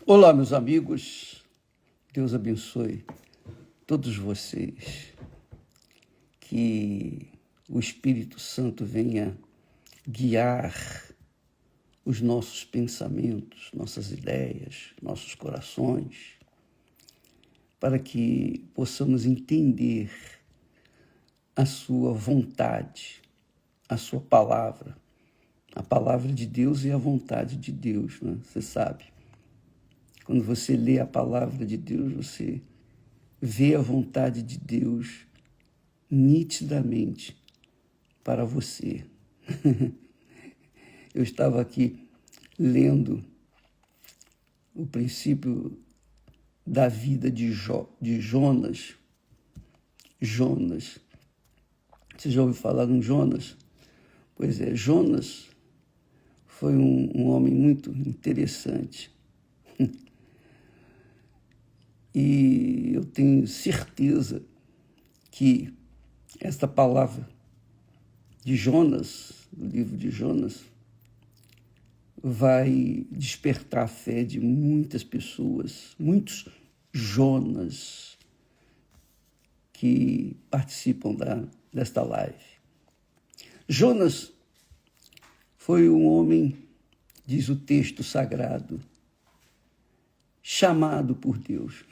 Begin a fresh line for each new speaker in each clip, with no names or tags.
Olá, meus amigos. Deus abençoe todos vocês. Que o Espírito Santo venha guiar os nossos pensamentos, nossas ideias, nossos corações, para que possamos entender a sua vontade, a sua palavra. A palavra de Deus e a vontade de Deus, né? Você sabe. Quando você lê a palavra de Deus, você vê a vontade de Deus nitidamente para você. Eu estava aqui lendo o princípio da vida de Jonas. Jonas. Você já ouviu falar em Jonas? Pois é, Jonas foi um homem muito interessante. E eu tenho certeza que esta palavra de Jonas, do livro de Jonas, vai despertar a fé de muitas pessoas, muitos Jonas que participam desta live. Jonas foi um homem, diz o texto sagrado, chamado por Deus.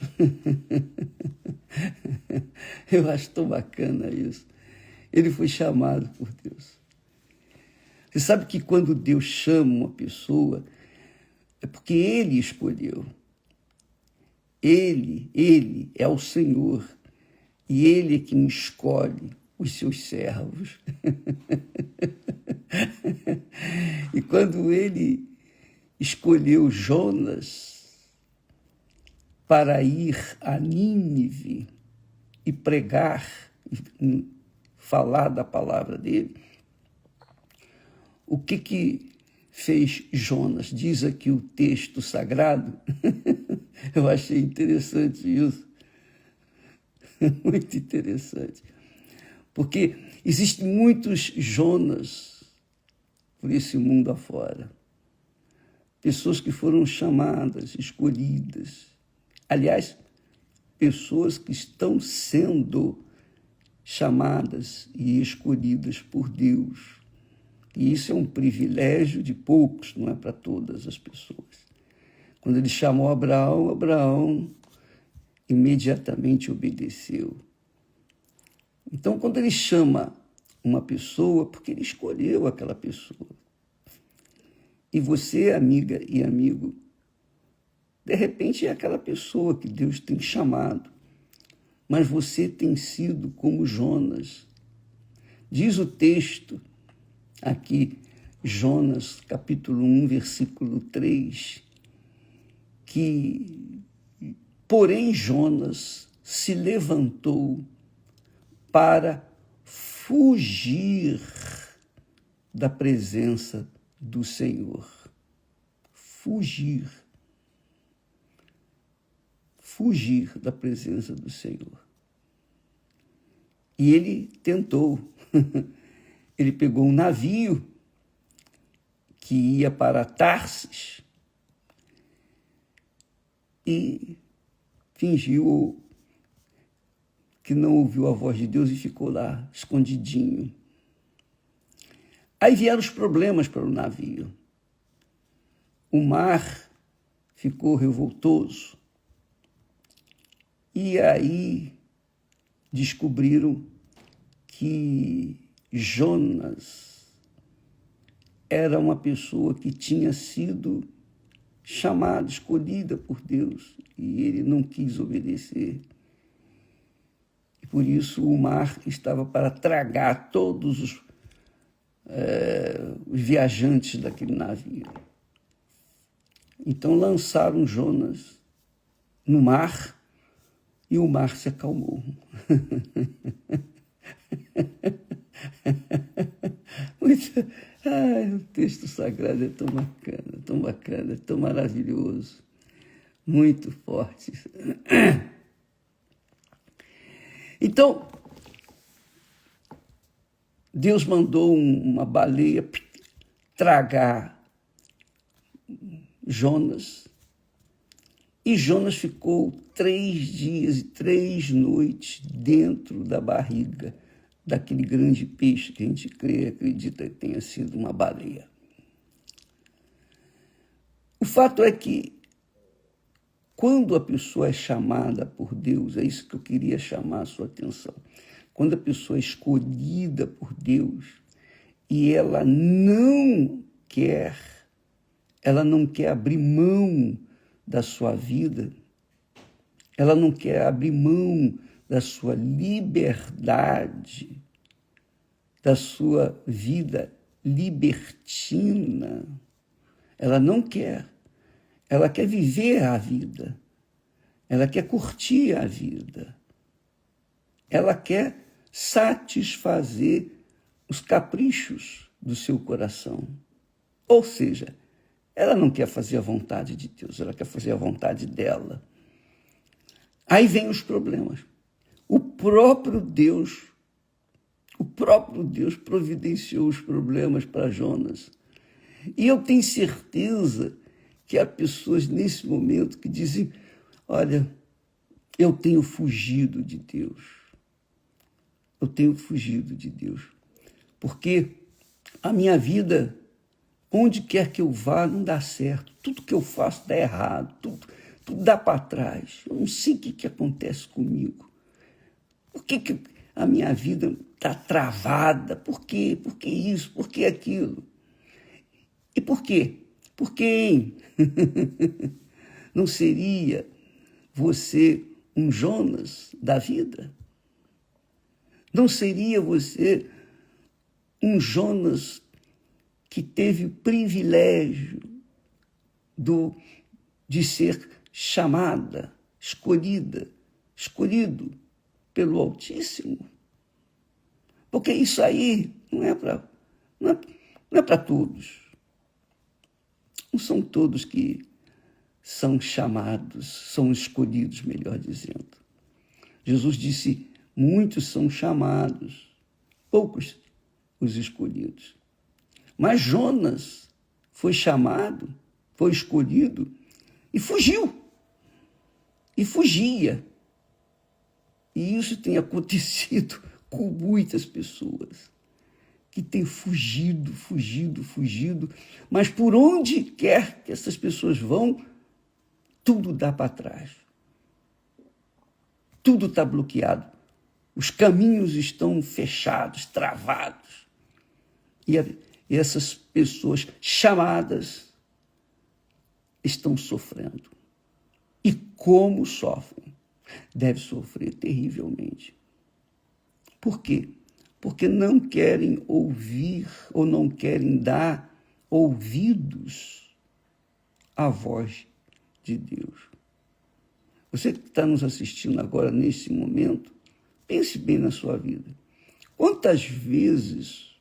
Eu acho tão bacana isso. Ele foi chamado por Deus. Você sabe que quando Deus chama uma pessoa, é porque Ele escolheu. Ele é o Senhor. E Ele é quem escolhe os seus servos. E quando Ele escolheu Jonas para ir a Nínive e pregar, falar da palavra dele, o que fez Jonas? Diz aqui o texto sagrado. Eu achei interessante isso. Muito interessante. Porque existem muitos Jonas por esse mundo afora. Pessoas que foram chamadas, escolhidas. Aliás, pessoas que estão sendo chamadas e escolhidas por Deus. E isso é um privilégio de poucos, não é para todas as pessoas. Quando ele chamou Abraão, Abraão imediatamente obedeceu. Então, quando ele chama uma pessoa, porque ele escolheu aquela pessoa. E você, amiga e amigo, de repente é aquela pessoa que Deus tem chamado, mas você tem sido como Jonas. Diz o texto aqui, Jonas, capítulo 1, versículo 3, que, porém, Jonas se levantou para fugir da presença do Senhor. Fugir da presença do Senhor. E ele tentou. Ele pegou um navio que ia para Tarsis e fingiu que não ouviu a voz de Deus e ficou lá, escondidinho. Aí vieram os problemas para o navio. O mar ficou revoltoso. E aí descobriram que Jonas era uma pessoa que tinha sido chamada, escolhida por Deus, e ele não quis obedecer. E por isso o mar estava para tragar todos os viajantes daquele navio. Então lançaram Jonas no mar e o mar se acalmou. O texto sagrado é tão bacana, é tão maravilhoso, muito forte. Então, Deus mandou uma baleia tragar Jonas E Jonas ficou 3 dias e 3 noites dentro da barriga daquele grande peixe que a gente acredita que tenha sido uma baleia. O fato é que, quando a pessoa é chamada por Deus, é isso que eu queria chamar a sua atenção, quando a pessoa é escolhida por Deus e ela não quer abrir mão da sua vida, ela não quer abrir mão da sua liberdade, da sua vida libertina. Ela não quer. Ela quer viver a vida. Ela quer curtir a vida. Ela quer satisfazer os caprichos do seu coração. Ou seja, ela não quer fazer a vontade de Deus, ela quer fazer a vontade dela. Aí vem os problemas. O próprio Deus providenciou os problemas para Jonas. E eu tenho certeza que há pessoas nesse momento que dizem, olha, eu tenho fugido de Deus. Eu tenho fugido de Deus. Porque a minha vida, onde quer que eu vá, não dá certo. Tudo que eu faço dá errado. Tudo dá para trás. Eu não sei o que acontece comigo. Por que a minha vida está travada? Por quê? Por que isso? Por que aquilo? E por quê? Por quê? Não seria você um Jonas da vida? Não seria você um Jonas que teve o privilégio de ser escolhido pelo Altíssimo? Porque isso aí não é para todos. Não são todos que são chamados, são escolhidos, melhor dizendo. Jesus disse, muitos são chamados, poucos os escolhidos. Mas Jonas foi chamado, foi escolhido e fugiu. E fugia. E isso tem acontecido com muitas pessoas que têm fugido, mas por onde quer que essas pessoas vão, tudo dá para trás. Tudo está bloqueado. Os caminhos estão fechados, travados. E essas pessoas chamadas estão sofrendo. E como sofrem? Deve sofrer terrivelmente. Por quê? Porque não querem ouvir ou não querem dar ouvidos à voz de Deus. Você que está nos assistindo agora, nesse momento, pense bem na sua vida. Quantas vezes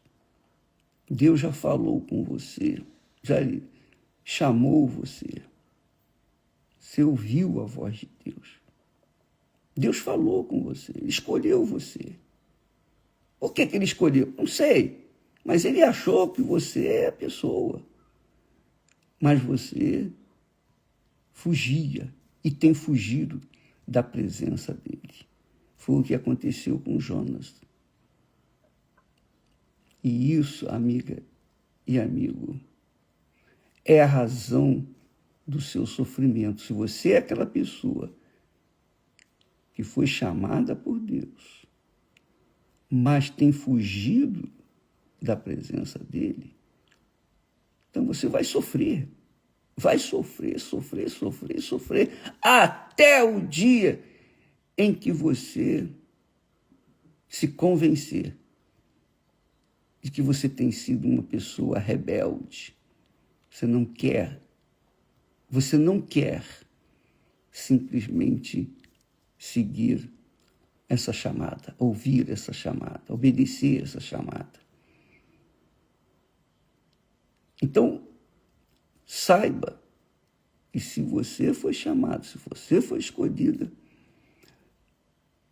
Deus já falou com você, já chamou você? Você ouviu a voz de Deus? Deus falou com você, Ele escolheu você. Por que Ele escolheu? Não sei, mas Ele achou que você é a pessoa. Mas você fugia e tem fugido da presença dEle. Foi o que aconteceu com Jonas. E isso, amiga e amigo, é a razão do seu sofrimento. Se você é aquela pessoa que foi chamada por Deus, mas tem fugido da presença dEle, então você vai sofrer. Vai sofrer, até o dia em que você se convencer de que você tem sido uma pessoa rebelde. Você não quer simplesmente seguir essa chamada, ouvir essa chamada, obedecer essa chamada. Então, saiba que se você foi chamado, se você foi escolhida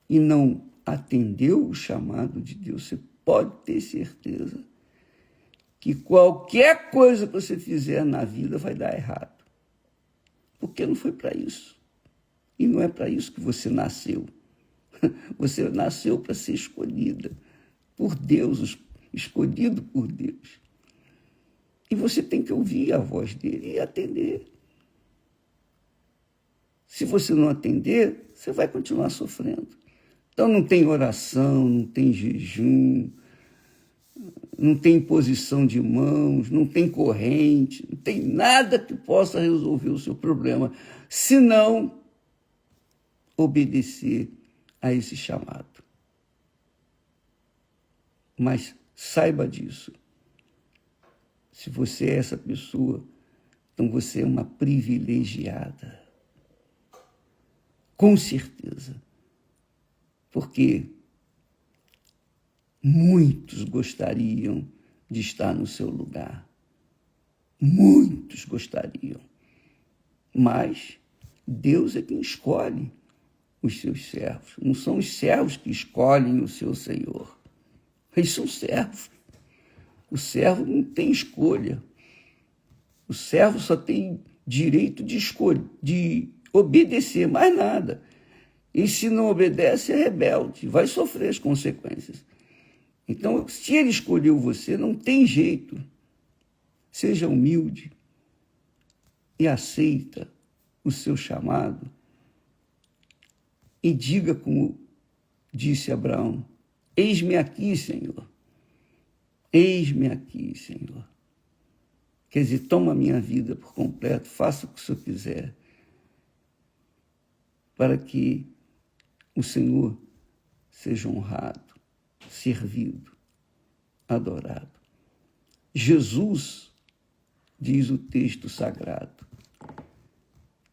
e não atendeu o chamado de Deus, você pode ter certeza que qualquer coisa que você fizer na vida vai dar errado. Porque não foi para isso. E não é para isso que você nasceu. Você nasceu para ser escolhida por Deus, escolhido por Deus. E você tem que ouvir a voz dele e atender. Se você não atender, você vai continuar sofrendo. Então não tem oração, não tem jejum, não tem imposição de mãos, não tem corrente, não tem nada que possa resolver o seu problema, senão obedecer a esse chamado. Mas saiba disso. Se você é essa pessoa, então você é uma privilegiada. Com certeza. Porque muitos gostariam de estar no seu lugar. Muitos gostariam. Mas Deus é quem escolhe os seus servos. Não são os servos que escolhem o seu Senhor. Eles são servos. O servo não tem escolha. O servo só tem direito de obedecer, mais nada. E se não obedece, é rebelde, vai sofrer as consequências. Então, se ele escolheu você, não tem jeito. Seja humilde e aceita o seu chamado e diga como disse Abraão: eis-me aqui, Senhor. Eis-me aqui, Senhor. Quer dizer, toma a minha vida por completo, faça o que o Senhor quiser, para que o Senhor seja honrado, servido, adorado. Jesus, diz o texto sagrado,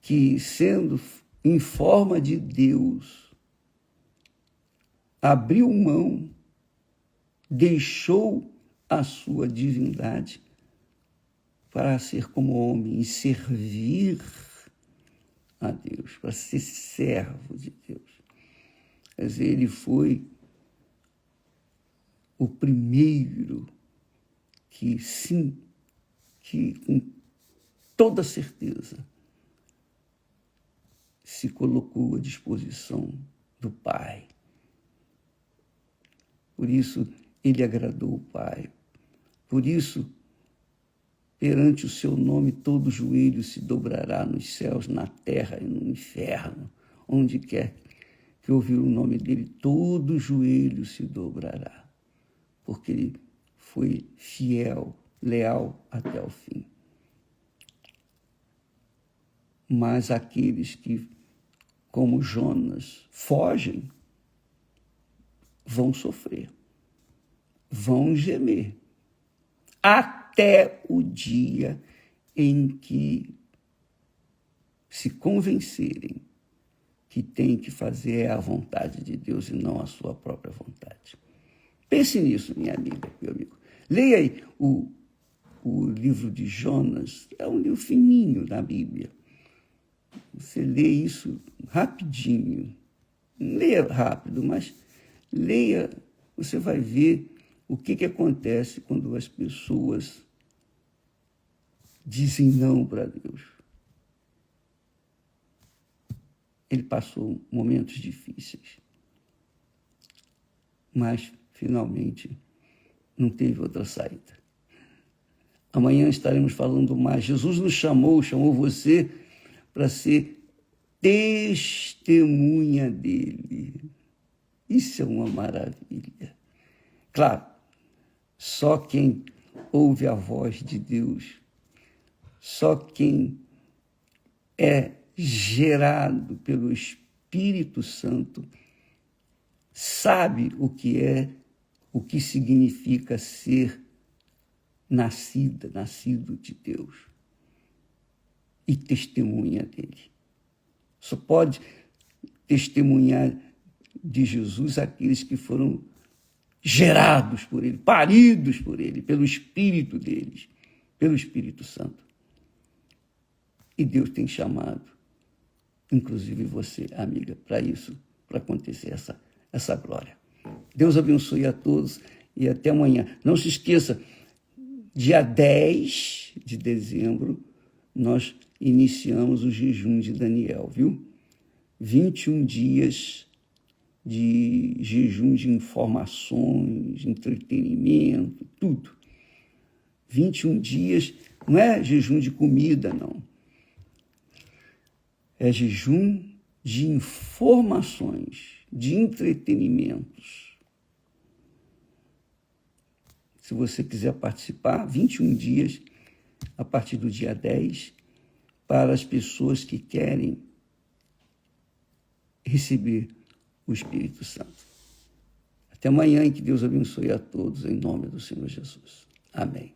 que sendo em forma de Deus, abriu mão, deixou a sua divindade para ser como homem e servir a Deus, para ser servo de Deus. Quer dizer, ele foi o primeiro que, sim, que com toda certeza se colocou à disposição do Pai. Por isso, ele agradou o Pai. Por isso, perante o seu nome, todo joelho se dobrará nos céus, na terra e no inferno. Onde quer que ouvir o nome dele, todo joelho se dobrará. Porque ele foi fiel, leal até o fim. Mas aqueles que, como Jonas, fogem, vão sofrer, vão gemer, até o dia em que se convencerem que tem que fazer a vontade de Deus e não a sua própria vontade. Pense nisso, minha amiga, meu amigo. Leia aí o livro de Jonas, é um livro fininho da Bíblia. Você lê isso rapidinho. Leia rápido, mas leia, você vai ver o que acontece quando as pessoas dizem não para Deus. Ele passou momentos difíceis, mas finalmente não teve outra saída. Amanhã estaremos falando mais. Jesus nos chamou você para ser testemunha dele. Isso é uma maravilha. Claro, só quem ouve a voz de Deus, só quem é gerado pelo Espírito Santo, sabe o que significa ser nascido de Deus e testemunha dele. Só pode testemunhar de Jesus aqueles que foram gerados por ele, paridos por ele, pelo Espírito deles, pelo Espírito Santo. E Deus tem chamado, inclusive você, amiga, para isso, para acontecer essa glória. Deus abençoe a todos e até amanhã. Não se esqueça, dia 10 de dezembro, nós iniciamos o jejum de Daniel, viu? 21 dias de jejum de informações, entretenimento, tudo. 21 dias, não é jejum de comida, não. É jejum de informações, de entretenimentos. Se você quiser participar, 21 dias, a partir do dia 10, para as pessoas que querem receber o Espírito Santo. Até amanhã, e que Deus abençoe a todos, em nome do Senhor Jesus. Amém.